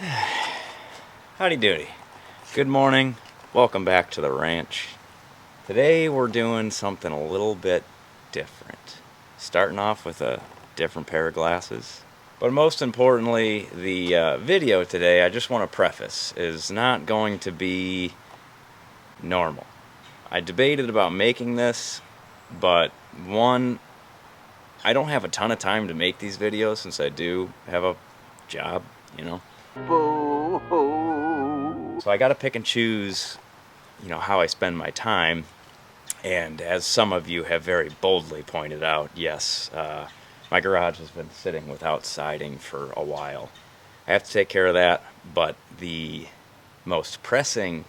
Howdy doody. Good morning. Welcome back to the ranch. Today we're doing something a little bit different. Starting off with a different pair of glasses. But most importantly, the video today, I just want to preface, is not going to be normal. I debated about making this, but one, I don't have a ton of time to make these videos since I do have a job, you know. So I gotta pick and choose, how I spend my time. And as some of you have very boldly pointed out, yes, my garage has been sitting without siding for a while. I have to take care of that, but the most pressing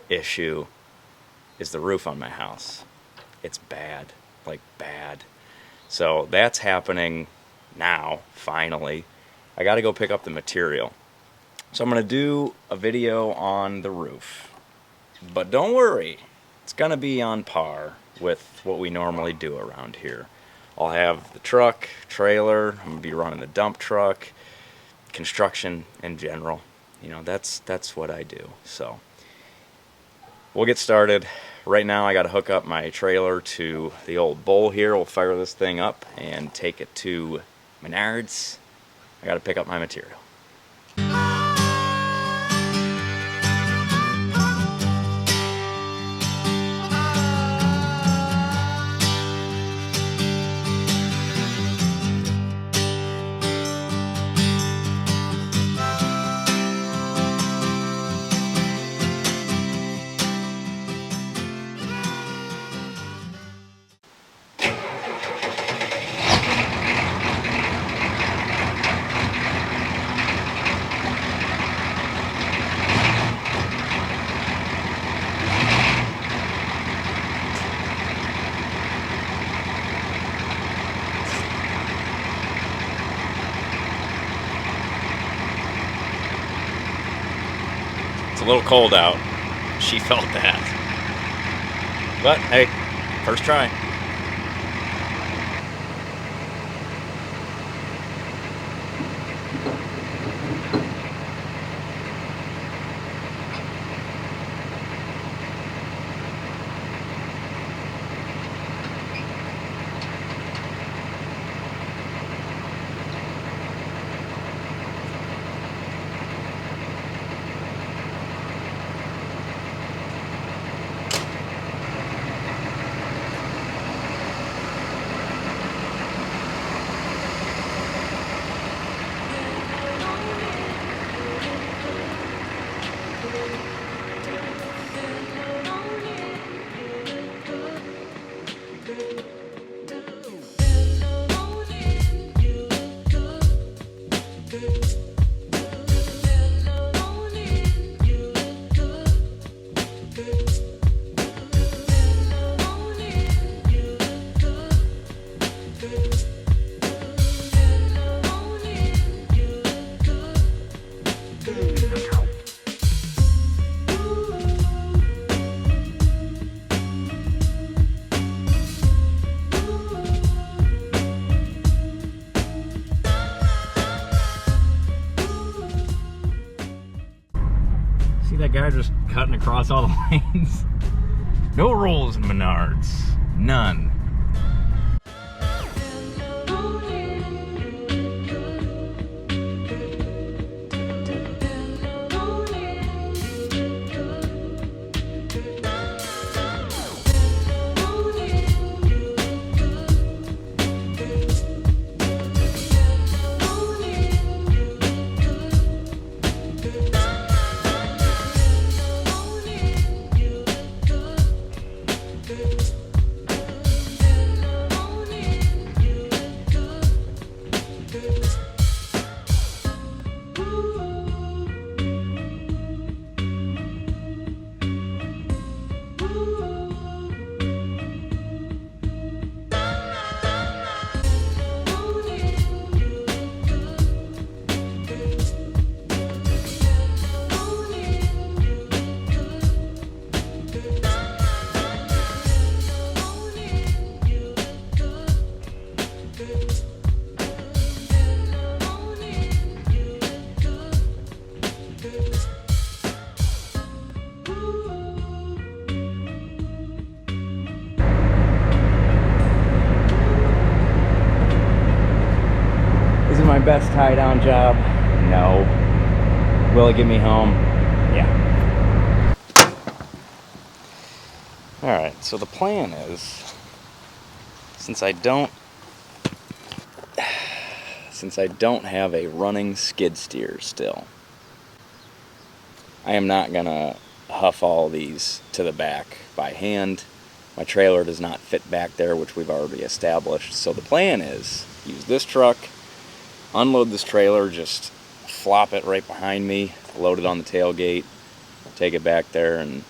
issue is the roof on my house. It's bad, like bad. So that's happening now, finally. I gotta go pick up the material. So I'm gonna do a video on the roof. But don't worry, it's gonna be on par with what we normally do around here. I'll have the truck, trailer, I'm gonna be running the dump truck, construction in general. That's what I do. So we'll get started. Right now I gotta hook up my trailer to the old bowl here. We'll fire this thing up and take it to Menards. I gotta pick up my material. It's a little cold out. She felt that. But hey, first try. See that guy just cutting across all the lanes? No rules in Menards. None. best tie down job? No. Will it get me home? Yeah. Alright, so the plan is, since I don't have a running skid steer still, I am not gonna huff all these to the back by hand. My trailer does not fit back there, which we've already established. So the plan is use this truck, unload this trailer, just flop it right behind me, load it on the tailgate, take it back there, and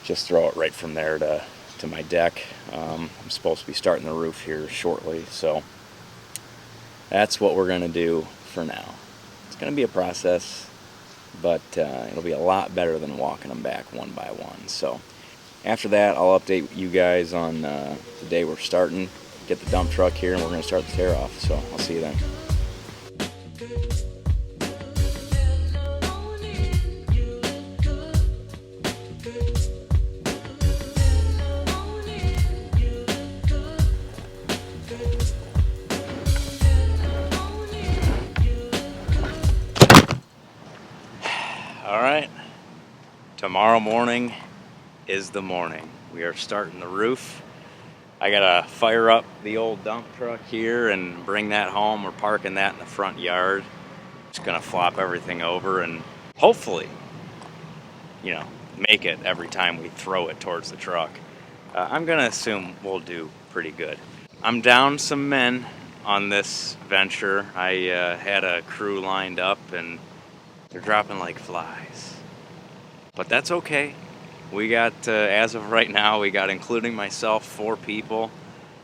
just throw it right from there to my deck. I'm supposed to be starting the roof here shortly, so that's what we're gonna do for now. It's gonna be a process, but it'll be a lot better than walking them back one by one. So after that, I'll update you guys on the day we're starting, get the dump truck here, and we're gonna start the tear off. So I'll see you then. All right, tomorrow morning is the morning. We are starting the roof. I gotta fire up the old dump truck here and bring that home. We're parking that in the front yard. Just gonna flop everything over and hopefully, make it every time we throw it towards the truck. I'm gonna assume we'll do pretty good. I'm down some men on this venture. I had a crew lined up and they're dropping like flies. But that's okay. We got, as of right now, we got, including myself, 4 people.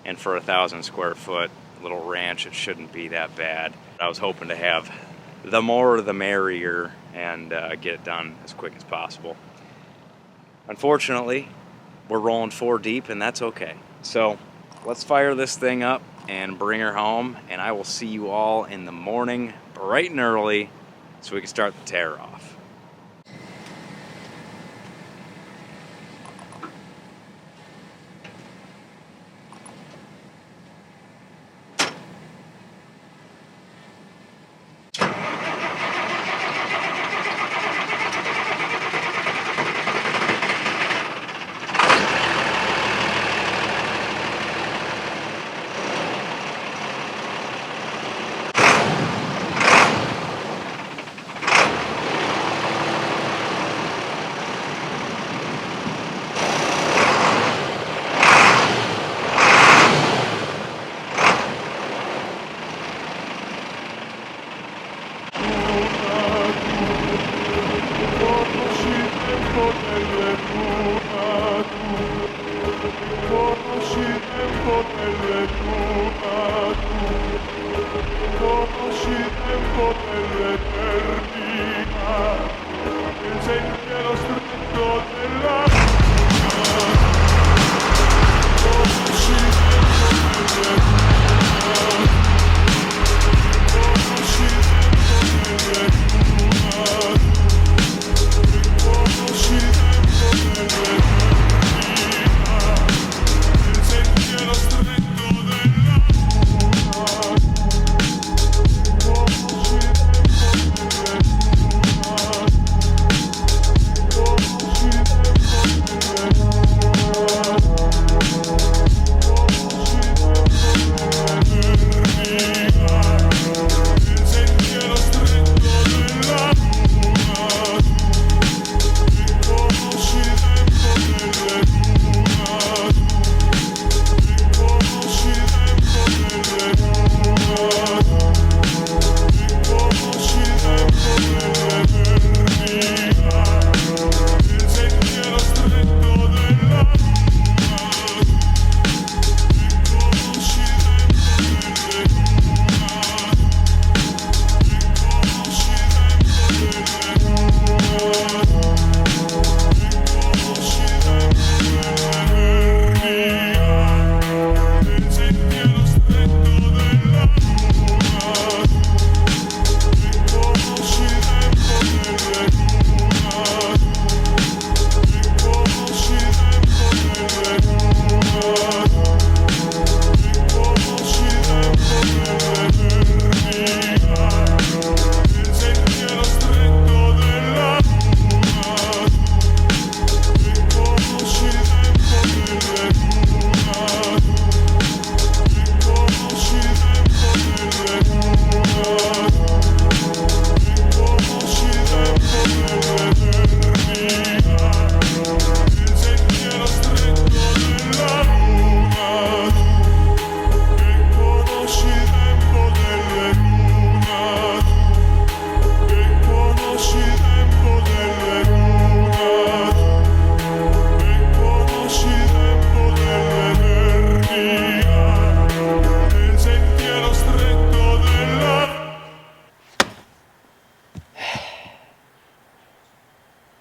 And for 1,000 square foot little ranch, it shouldn't be that bad. I was hoping to have the more the merrier and get it done as quick as possible. Unfortunately, we're rolling 4 deep, and that's okay. So let's fire this thing up and bring her home, and I will see you all in the morning, bright and early, so we can start the tear off.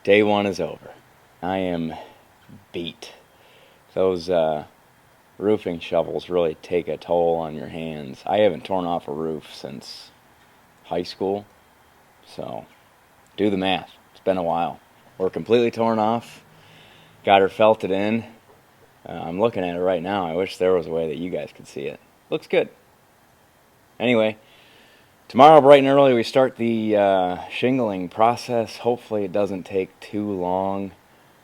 Day one is over. I am beat. Those roofing shovels really take a toll on your hands. I haven't torn off a roof since high school, so do the math. It's been a while. We're completely torn off. Got her felted in. I'm looking at it right now. I wish there was a way that you guys could see it. Looks good. Anyway, tomorrow bright and early we start the shingling process. Hopefully it doesn't take too long.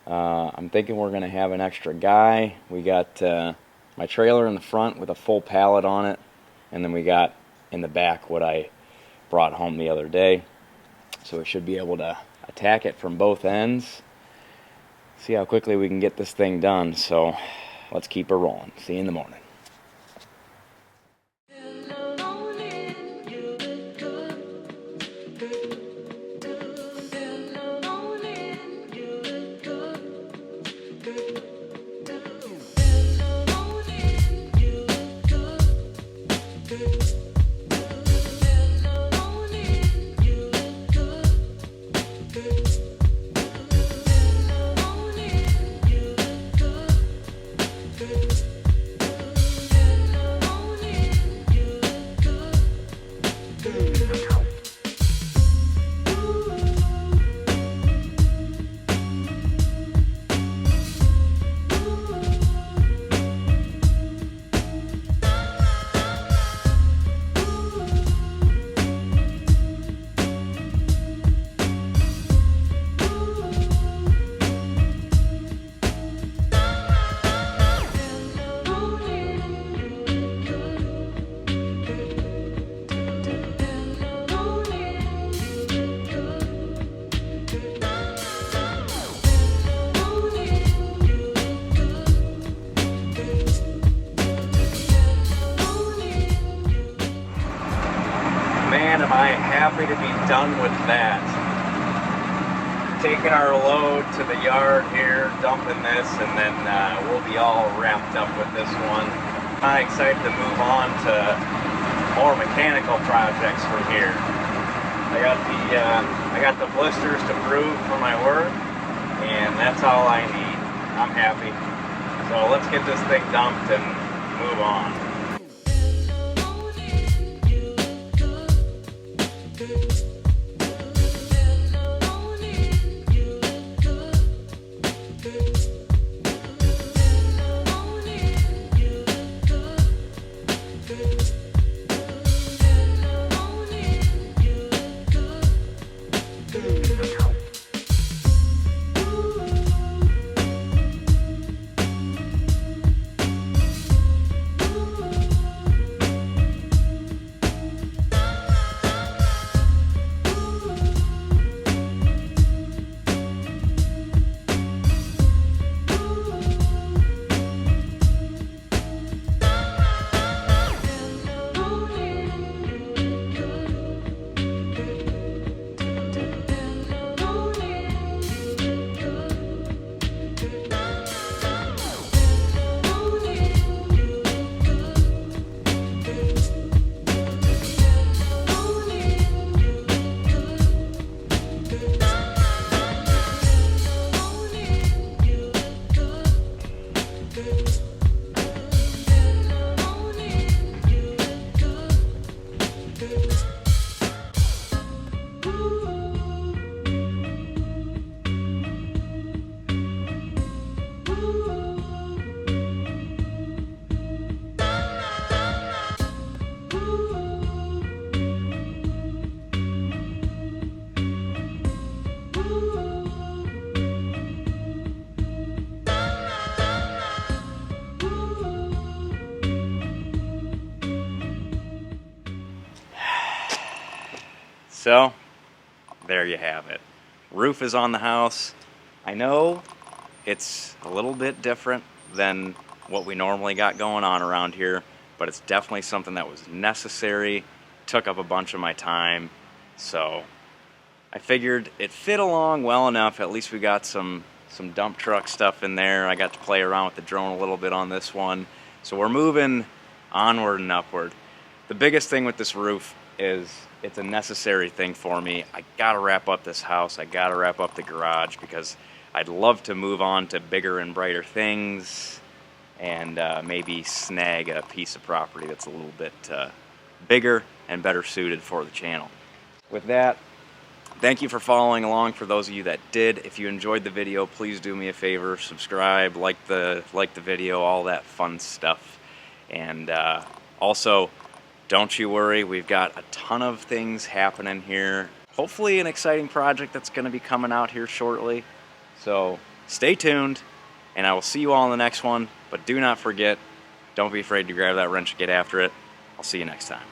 I'm thinking we're going to have an extra guy. We got my trailer in the front with a full pallet on it, and then we got in the back what I brought home the other day. So we should be able to attack it from both ends. See how quickly we can get this thing done. So let's keep her rolling. See you in the morning. Man, am I happy to be done with that. Taking our load to the yard here, dumping this, and then we'll be all wrapped up with this one. I'm excited to move on to more mechanical projects from here. I got the blisters to prove for my work, and that's all I need. I'm happy. So let's get this thing dumped and move on. So, there you have it. Roof is on the house. I know it's a little bit different than what we normally got going on around here, but it's definitely something that was necessary, took up a bunch of my time, so I figured it fit along well enough. At least we got some dump truck stuff in there. I got to play around with the drone a little bit on this one. So we're moving onward and upward. The biggest thing with this roof is it's a necessary thing for me. I gotta wrap up this house. I gotta wrap up the garage because I'd love to move on to bigger and brighter things and maybe snag a piece of property that's a little bit bigger and better suited for the channel. With that, thank you for following along. For those of you that did, if you enjoyed the video, please do me a favor, subscribe, like the video, all that fun stuff. And also, don't you worry, we've got a ton of things happening here. Hopefully an exciting project that's going to be coming out here shortly. So stay tuned, and I will see you all in the next one. But do not forget, don't be afraid to grab that wrench and get after it. I'll see you next time.